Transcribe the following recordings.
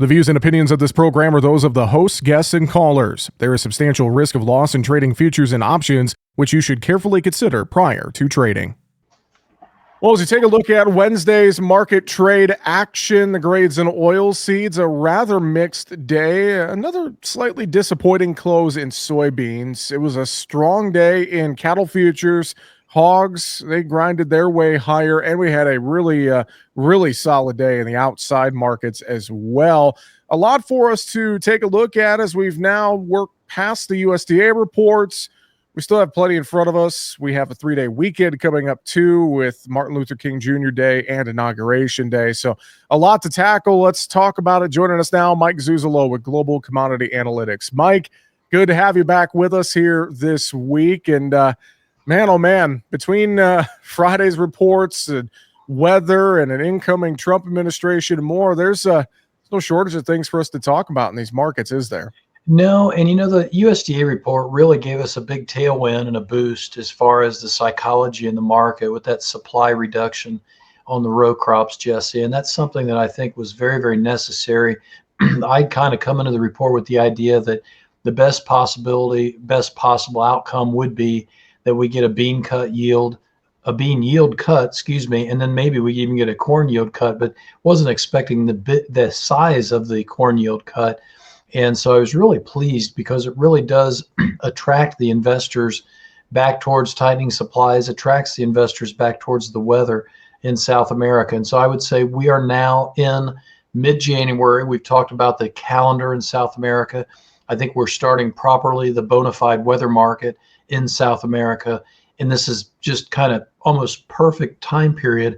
The views and opinions of this program are those of the hosts, guests, and callers. There is substantial risk of loss in trading futures and options, which you should carefully consider prior to trading. Well, as you take a look at Wednesday's market trade action, the grades in oil seeds, a rather mixed day. Another slightly disappointing close in soybeans. It was a strong day in cattle futures. Hogs, they grinded their way higher, and we had a really solid day in the outside markets as well. A lot for us to take a look at as we've now worked past the USDA reports. We still have plenty in front of us. We have a 3-day weekend coming up too, with Martin Luther King Jr. Day and Inauguration Day. So a lot to tackle. Let's talk about it. Joining us now, Mike Zuzolo with Global Commodity Analytics. Mike, good to have you back with us here this week. And man, oh man, between Friday's reports and weather and an incoming Trump administration and more, there's no shortage of things for us to talk about in these markets, is there? No, and the USDA report really gave us a big tailwind and a boost as far as the psychology in the market with that supply reduction on the row crops, Jesse. And that's something that I think was very, very necessary. I'd kind of come into the report with the idea that the best possible outcome would be that we get a bean yield cut, and then maybe we even get a corn yield cut, but wasn't expecting the size of the corn yield cut. And so I was really pleased because it really does attract the investors back towards tightening supplies, attracts the investors back towards the weather in South America. And so I would say we are now in mid-January. We've talked about the calendar in South America. I think we're starting properly the bona fide weather market in South America. And this is just kind of almost perfect time period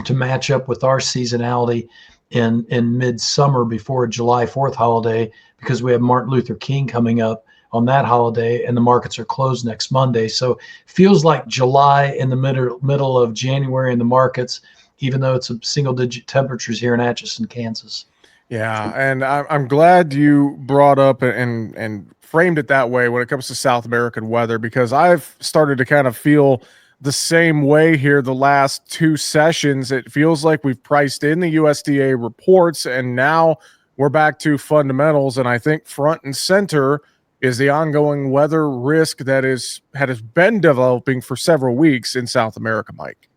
to match up with our seasonality in midsummer before July 4th holiday, because we have Martin Luther King coming up on that holiday and the markets are closed next Monday. So feels like July in the middle of January in the markets, even though it's a single digit temperatures here in Atchison, Kansas. Yeah, and I'm glad you brought up and framed it that way when it comes to South American weather, because I've started to kind of feel the same way here the last two sessions. It feels like we've priced in the USDA reports and now we're back to fundamentals. And I think front and center is the ongoing weather risk that has been developing for several weeks in South America, Mike.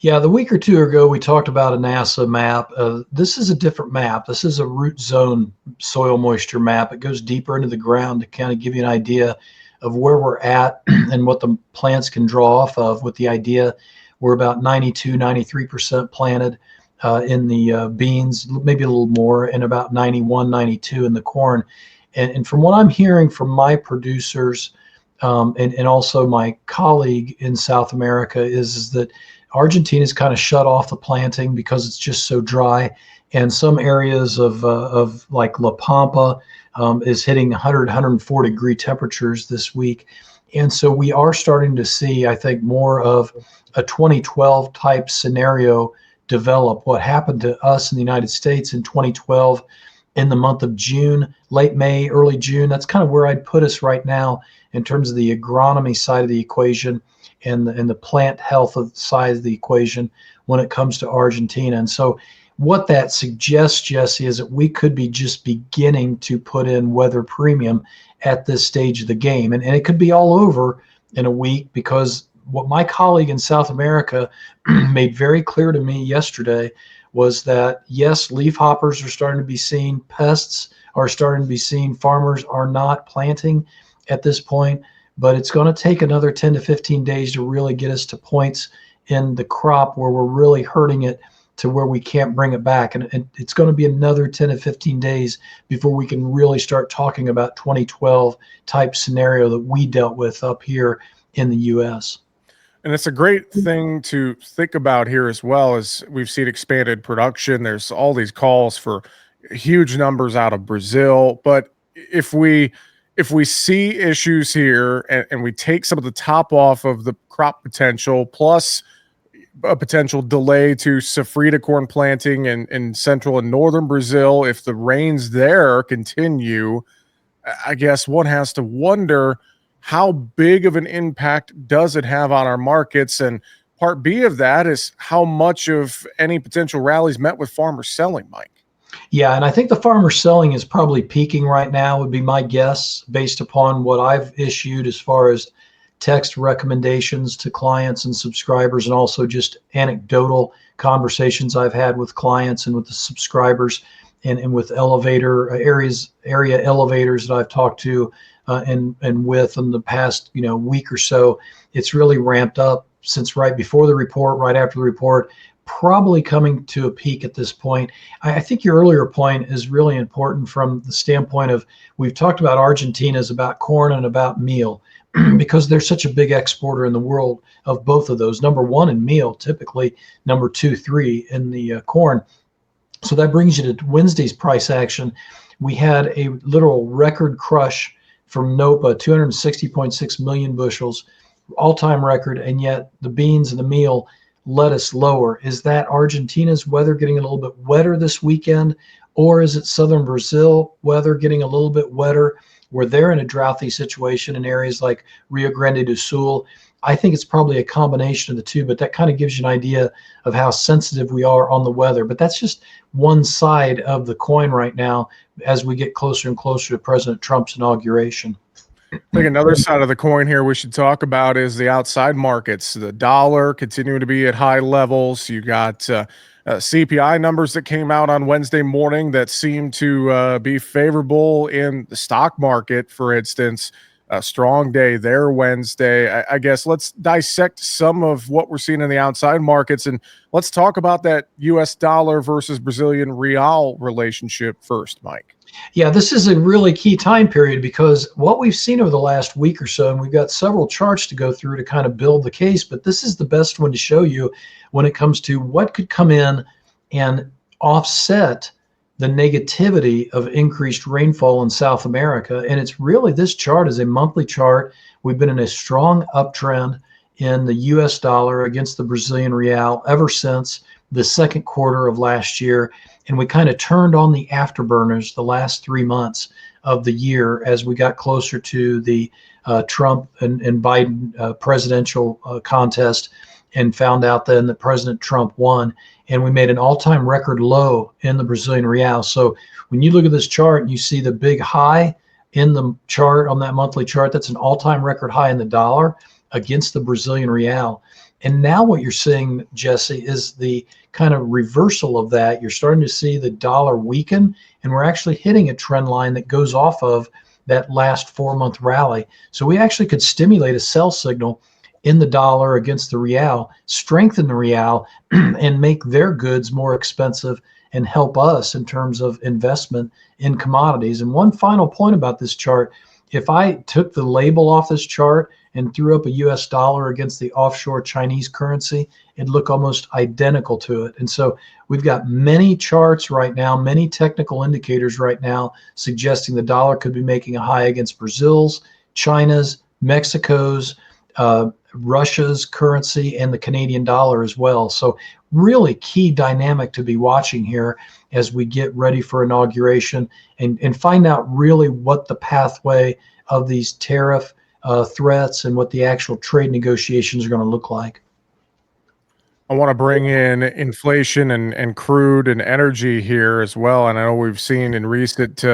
Yeah, the week or two ago, we talked about a NASA map. This is a different map. This is a root zone soil moisture map. It goes deeper into the ground to kind of give you an idea of where we're at and what the plants can draw off of, with the idea we're about 92, 93% planted in the beans, maybe a little more, and about 91, 92 in the corn. And from what I'm hearing from my producers and also my colleague in South America is that Argentina's kind of shut off the planting because it's just so dry. And some areas of like La Pampa is hitting 100, 104 degree temperatures this week. And so we are starting to see, I think, more of a 2012 type scenario develop. What happened to us in the United States in 2012 in the month of June, late May, early June, that's kind of where I'd put us right now in terms of the agronomy side of the equation and the plant health side of the equation when it comes to Argentina. And so what that suggests, Jesse, is that we could be just beginning to put in weather premium at this stage of the game. And it could be all over in a week, because what my colleague in South America made very clear to me yesterday was that, yes, leafhoppers are starting to be seen, pests are starting to be seen, farmers are not planting at this point, but it's going to take another 10 to 15 days to really get us to points in the crop where we're really hurting it to where we can't bring it back. And it's going to be another 10 to 15 days before we can really start talking about 2012 type scenario that we dealt with up here in the U.S. And it's a great thing to think about here as well, as we've seen expanded production. There's all these calls for huge numbers out of Brazil. But if we see issues here and we take some of the top off of the crop potential, plus a potential delay to safrita corn planting in central and northern Brazil, if the rains there continue, I guess one has to wonder, how big of an impact does it have on our markets? And part B of that is how much of any potential rallies met with farmers selling, Mike. Yeah, and I think the farmer selling is probably peaking right now, would be my guess, based upon what I've issued as far as text recommendations to clients and subscribers, and also just anecdotal conversations I've had with clients and with the subscribers, and with area elevators that I've talked to, and with in the past week or so. It's really ramped up since right before the report, right after the report, probably coming to a peak at this point. I think your earlier point is really important from the standpoint of, we've talked about Argentina's about corn and about meal, because they're such a big exporter in the world of both of those. Number one in meal, typically number two, three in the corn. So that brings you to Wednesday's price action. We had a literal record crush from NOPA, 260.6 million bushels, all-time record, and yet the beans and the meal let us lower. Is that Argentina's weather getting a little bit wetter this weekend, or is it southern Brazil weather getting a little bit wetter, where they're in a droughty situation in areas like Rio Grande do Sul? I think it's probably a combination of the two, but that kind of gives you an idea of how sensitive we are on the weather. But that's just one side of the coin right now as we get closer and closer to President Trump's inauguration. I think another side of the coin here we should talk about is the outside markets. The dollar continuing to be at high levels. You got CPI numbers that came out on Wednesday morning that seem to be favorable in the stock market, for instance. A strong day there Wednesday. I guess let's dissect some of what we're seeing in the outside markets, and let's talk about that U.S. dollar versus Brazilian real relationship first, Mike. Yeah, this is a really key time period, because what we've seen over the last week or so, and we've got several charts to go through to kind of build the case, but this is the best one to show you when it comes to what could come in and offset the negativity of increased rainfall in South America. And it's really, this chart is a monthly chart. We've been in a strong uptrend in the US dollar against the Brazilian real ever since the second quarter of last year. And we kind of turned on the afterburners the last 3 months of the year as we got closer to the Trump and Biden presidential contest, and found out then that President Trump won. And we made an all-time record low in the Brazilian real. So when you look at this chart and you see the big high in the chart on that monthly chart, that's an all-time record high in the dollar against the Brazilian real. And now what you're seeing, Jesse, is the kind of reversal of that. You're starting to see the dollar weaken, and we're actually hitting a trend line that goes off of that last 4-month rally. So we actually could stimulate a sell signal in the dollar against the real, strengthen the real, and make their goods more expensive, and help us in terms of investment in commodities. And one final point about this chart, if I took the label off this chart and threw up a US dollar against the offshore Chinese currency, it'd look almost identical to it. And so we've got many charts right now, many technical indicators right now suggesting the dollar could be making a high against Brazil's, China's, Mexico's, Russia's currency, and the Canadian dollar as well. So really key dynamic to be watching here as we get ready for inauguration, and find out really what the pathway of these tariff threats and what the actual trade negotiations are going to look like. I want to bring in inflation and crude and energy here as well. And I know we've seen in recent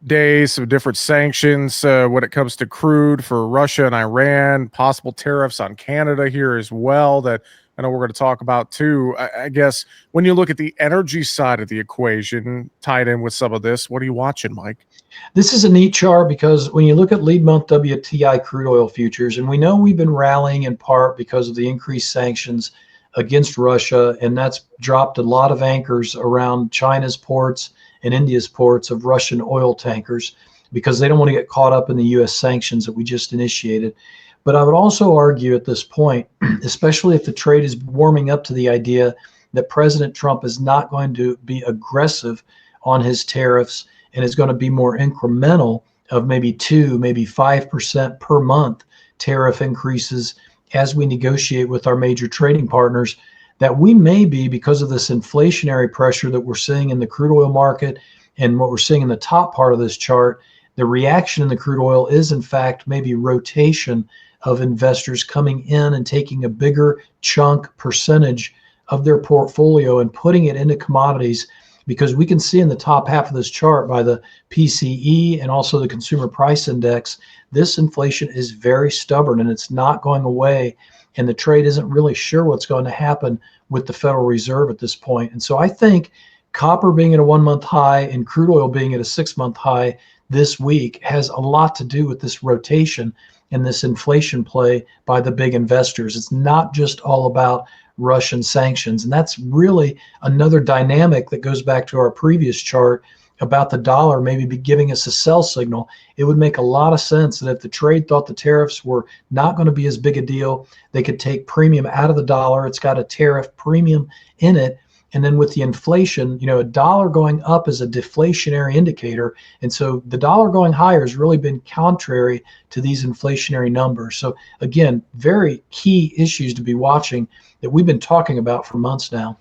days some different sanctions when it comes to crude for Russia and Iran, possible tariffs on Canada here as well that I know we're going to talk about too. I guess when you look at the energy side of the equation tied in with some of this, what are you watching, Mike? This is a neat chart, because when you look at lead month WTI crude oil futures, and we know we've been rallying in part because of the increased sanctions against Russia, and that's dropped a lot of anchors around China's ports and India's ports of Russian oil tankers, because they don't want to get caught up in the U.S. sanctions that we just initiated. But I would also argue at this point, especially if the trade is warming up to the idea that President Trump is not going to be aggressive on his tariffs and is going to be more incremental of maybe 2, maybe 5% per month tariff increases as we negotiate with our major trading partners, that we may be, because of this inflationary pressure that we're seeing in the crude oil market and what we're seeing in the top part of this chart, the reaction in the crude oil is in fact maybe rotation of investors coming in and taking a bigger chunk percentage of their portfolio and putting it into commodities because we can see in the top half of this chart by the PCE and also the consumer price index, this inflation is very stubborn and it's not going away. And the trade isn't really sure what's going to happen with the Federal Reserve at this point. And so I think copper being at a 1-month high and crude oil being at a 6-month high this week has a lot to do with this rotation and this inflation play by the big investors. It's not just all about Russian sanctions. And that's really another dynamic that goes back to our previous chart about the dollar maybe be giving us a sell signal. It would make a lot of sense that if the trade thought the tariffs were not going to be as big a deal, they could take premium out of the dollar. It's got a tariff premium in it. And then with the inflation, a dollar going up is a deflationary indicator. And so the dollar going higher has really been contrary to these inflationary numbers. So again, very key issues to be watching that we've been talking about for months now.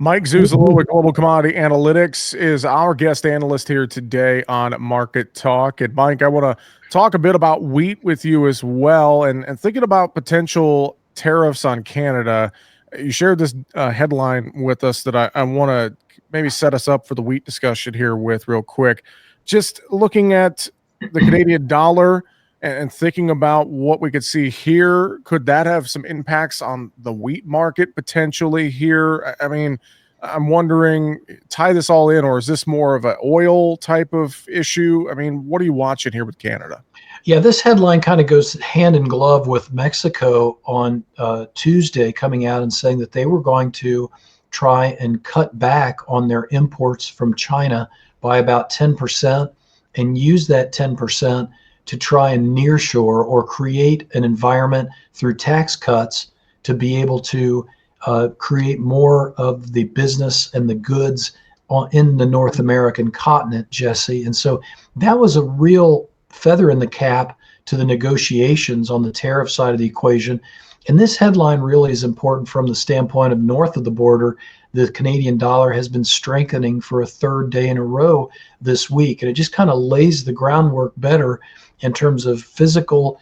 Mike Zuzolo with Global Commodity Analytics is our guest analyst here today on Market Talk. And Mike, I want to talk a bit about wheat with you as well, and thinking about potential tariffs on Canada. You shared this headline with us that I want to maybe set us up for the wheat discussion here with real quick. Just looking at the Canadian dollar and thinking about what we could see here, could that have some impacts on the wheat market potentially here? I mean, I'm wondering, tie this all in, or is this more of an oil type of issue? I mean, what are you watching here with Canada? Yeah, this headline kind of goes hand in glove with Mexico on Tuesday coming out and saying that they were going to try and cut back on their imports from China by about 10% and use that 10% to try and nearshore or create an environment through tax cuts to be able to create more of the business and the goods in the North American continent, Jesse. And so that was a real feather in the cap to the negotiations on the tariff side of the equation. And this headline really is important from the standpoint of north of the border. The Canadian dollar has been strengthening for a third day in a row this week. And it just kind of lays the groundwork better in terms of physical,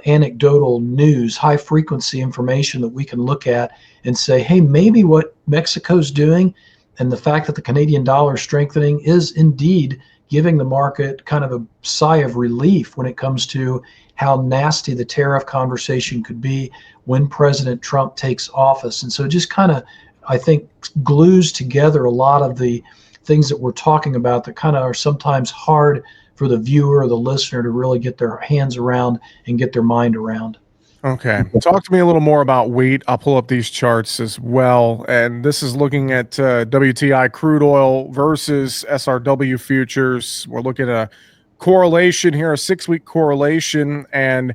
anecdotal news, high frequency information that we can look at and say, hey, maybe what Mexico's doing and the fact that the Canadian dollar is strengthening is indeed giving the market kind of a sigh of relief when it comes to how nasty the tariff conversation could be when President Trump takes office. And so it just kind of, I think, glues together a lot of the things that we're talking about that kind of are sometimes hard for the viewer or the listener to really get their hands around and get their mind around. Okay. Talk to me a little more about wheat. I'll pull up these charts as well. And this is looking at WTI crude oil versus SRW futures. We're looking at a correlation here, a 6-week correlation. And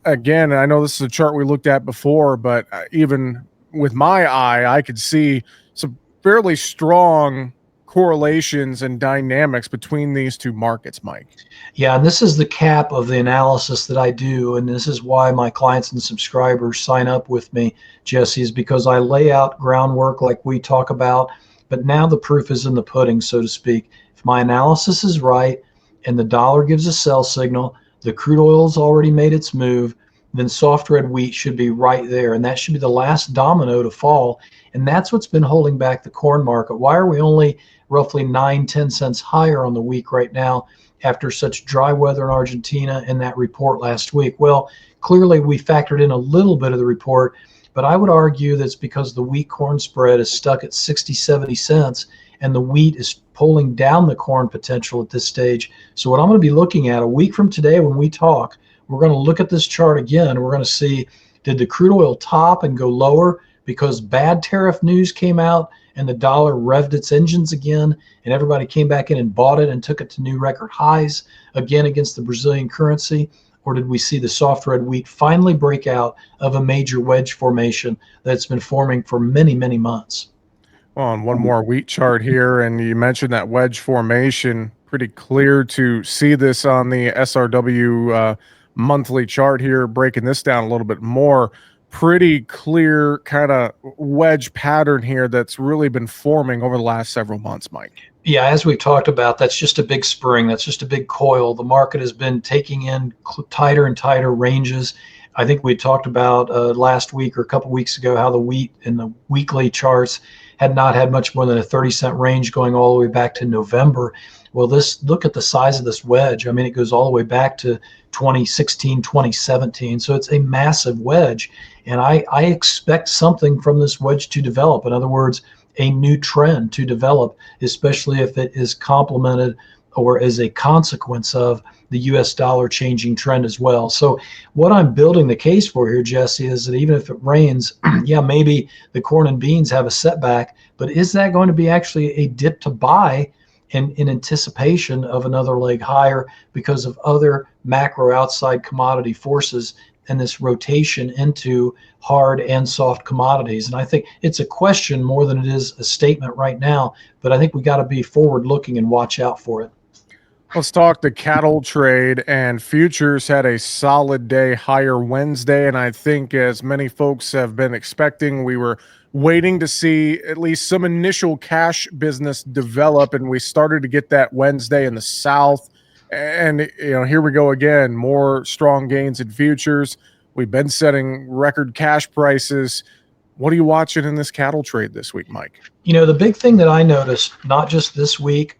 again, I know this is a chart we looked at before, but even with my eye, I could see some fairly strong correlations and dynamics between these two markets, Mike. Yeah, and this is the cap of the analysis that I do, and this is why my clients and subscribers sign up with me, Jesse, is because I lay out groundwork like we talk about, but now the proof is in the pudding, so to speak. If my analysis is right and the dollar gives a sell signal, the crude oil's already made its move, then soft red wheat should be right there, and that should be the last domino to fall, and that's what's been holding back the corn market. Why are we only roughly 9-10 cents higher on the week right now after such dry weather in Argentina and that report last week? Well, clearly we factored in a little bit of the report, but I would argue that's because the wheat corn spread is stuck at 60-70 cents and the wheat is pulling down the corn potential at this stage. So what I'm going to be looking at a week from today when we talk, we're going to look at this chart again and we're going to see, did the crude oil top and go lower because bad tariff news came out and the dollar revved its engines again, and everybody came back in and bought it and took it to new record highs again against the Brazilian currency? Or did we see the soft red wheat finally break out of a major wedge formation that's been forming for many, many months? Well, and one more wheat chart here, and you mentioned that wedge formation. Pretty clear to see this on the SRW monthly chart here, breaking this down a little bit more. Pretty clear kind of wedge pattern here that's really been forming over the last several months, Mike. Yeah, as we talked about, that's just a big spring. That's just a big coil. The market has been taking in tighter and tighter ranges. I think we talked about last week or a couple weeks ago how the wheat in the weekly charts had not had much more than a 30-cent range going all the way back to November. Well, look at the size of this wedge. I mean, it goes all the way back to 2016, 2017. So it's a massive wedge. And I expect something from this wedge to develop. In other words, a new trend to develop, especially if it is complemented or as a consequence of the US dollar changing trend as well. So what I'm building the case for here, Jesse, is that even if it rains, yeah, maybe the corn and beans have a setback, but is that going to be actually a dip to buy in anticipation of another leg higher because of other macro outside commodity forces and this rotation into hard and soft commodities? And I think it's a question more than it is a statement right now, but I think we got to be forward looking and watch out for it. Let's talk the cattle trade, and futures had a solid day higher Wednesday. And I think, as many folks have been expecting, we were waiting to see at least some initial cash business develop. And we started to get that Wednesday in the South. And, here we go again, more strong gains in futures. We've been setting record cash prices. What are you watching in this cattle trade this week, Mike? The big thing that I noticed, not just this week,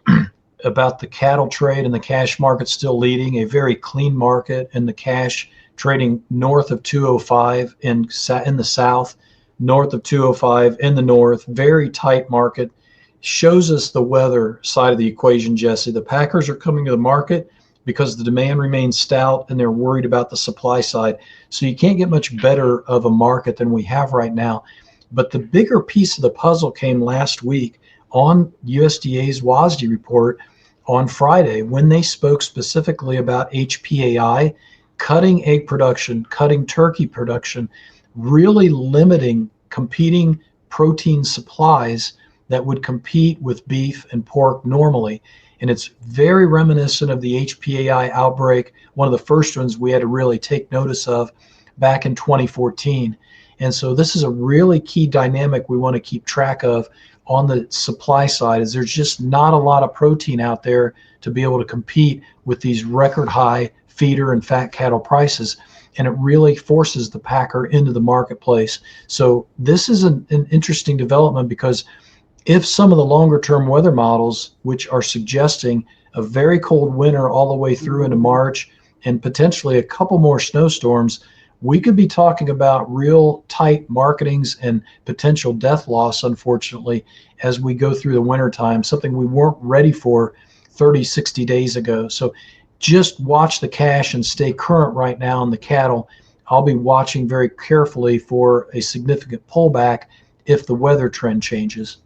about the cattle trade and the cash market still leading, a very clean market, and the cash trading north of 205 in the South, north of 205 in the North, very tight market, shows us the weather side of the equation, Jesse. The packers are coming to the market because the demand remains stout and they're worried about the supply side. So you can't get much better of a market than we have right now. But the bigger piece of the puzzle came last week on USDA's WASDE report on Friday, when they spoke specifically about HPAI, cutting egg production, cutting turkey production, really limiting competing protein supplies that would compete with beef and pork normally. And it's very reminiscent of the HPAI outbreak, one of the first ones we had to really take notice of back in 2014. And so this is a really key dynamic we want to keep track of on the supply side, is there's just not a lot of protein out there to be able to compete with these record high feeder and fat cattle prices. And it really forces the packer into the marketplace. So this is an interesting development, because if some of the longer term weather models, which are suggesting a very cold winter all the way through into March and potentially a couple more snowstorms, we could be talking about real tight marketings and potential death loss, unfortunately, as we go through the wintertime, something we weren't ready for 30, 60 days ago. So just watch the cash and stay current right now on the cattle. I'll be watching very carefully for a significant pullback if the weather trend changes.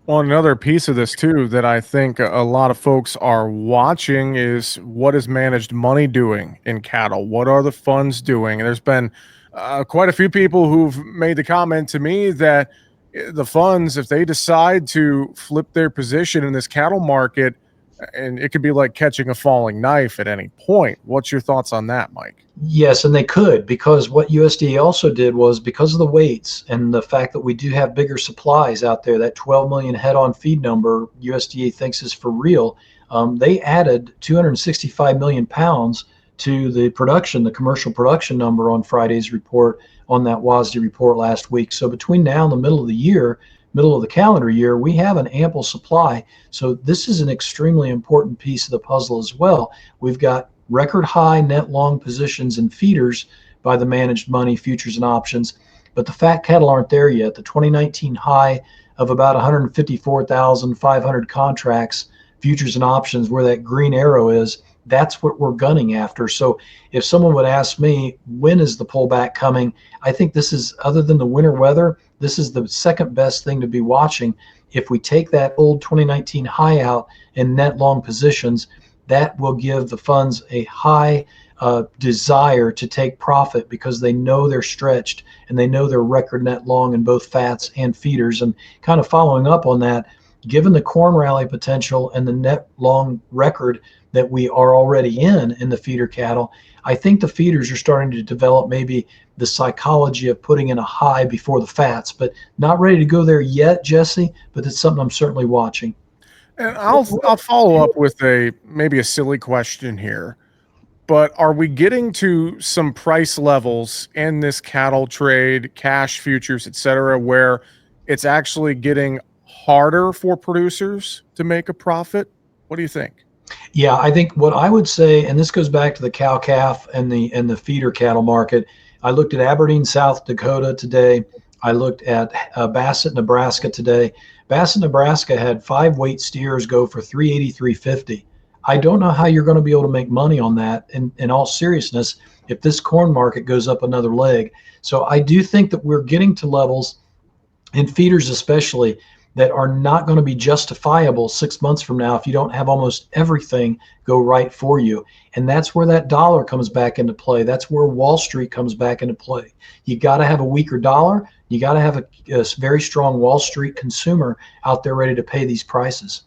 Well, another piece of this too that I think a lot of folks are watching is, what is managed money doing in cattle? What are the funds doing? And there's been quite a few people who've made the comment to me that the funds, if they decide to flip their position in this cattle market, and it could be like catching a falling knife at any point. What's your thoughts on that, Mike? Yes, and they could, because what USDA also did was, because of the weights and the fact that we do have bigger supplies out there, that 12 million head on feed number USDA thinks is for real. They added 265 million pounds to the commercial production number on Friday's report, on that WASDE report last week. So between now and the middle of the calendar year, we have an ample supply. So this is an extremely important piece of the puzzle as well. We've got record high net long positions in feeders by the managed money futures and options, but the fat cattle aren't there yet. The 2019 high of about 154,500 contracts, futures and options, where that green arrow is, that's what we're gunning after. So if someone would ask me, when is the pullback coming? I think this is, other than the winter weather, this is the second best thing to be watching. If we take that old 2019 high out in net long positions, that will give the funds a high desire to take profit, because they know they're stretched and they know they're record net long in both fats and feeders. And kind of following up on that, given the corn rally potential and the net long record that we are already in the feeder cattle, I think the feeders are starting to develop maybe the psychology of putting in a high before the fats, but not ready to go there yet, Jesse, but it's something I'm certainly watching. And I'll follow up with maybe a silly question here, but are we getting to some price levels in this cattle trade, cash futures, et cetera, where it's actually getting harder for producers to make a profit? What do you think? Yeah, I think what I would say, and this goes back to the cow calf and the feeder cattle market. I looked at Aberdeen, South Dakota today. I looked at Bassett, Nebraska today. Bassett, Nebraska had 5 weight steers go for 383.50. I don't know how you're going to be able to make money on that in all seriousness if this corn market goes up another leg. So I do think that we're getting to levels in feeders especially that are not going to be justifiable 6 months from now if you don't have almost everything go right for you. And that's where that dollar comes back into play. That's where Wall Street comes back into play. You got to have a weaker dollar. You got to have a very strong Wall Street consumer out there ready to pay these prices.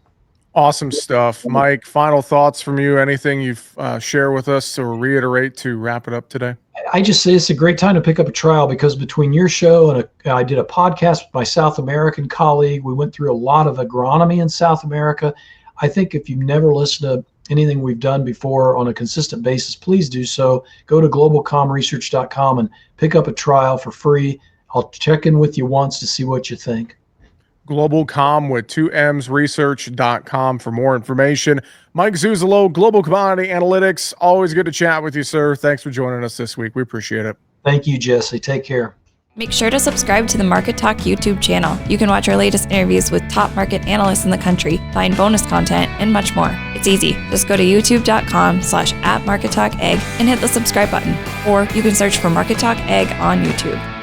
Awesome stuff. Mike, final thoughts from you? Anything you've share with us or reiterate to wrap it up today? I just say it's a great time to pick up a trial because between your show and I did a podcast with my South American colleague. We went through a lot of agronomy in South America. I think if you've never listened to anything we've done before on a consistent basis, please do so. Go to globalcomresearch.com and pick up a trial for free. I'll check in with you once to see what you think. Globalcom with 2Ms research.com for more information. Mike Zuzolo, Global Commodity Analytics. Always good to chat with you, sir. Thanks for joining us this week. We appreciate it. Thank you, Jesse. Take care. Make sure to subscribe to the Market Talk YouTube channel. You can watch our latest interviews with top market analysts in the country, find bonus content, and much more. It's easy. Just go to youtube.com/@MarketTalkAg and hit the subscribe button. Or you can search for Market Talk Ag on YouTube.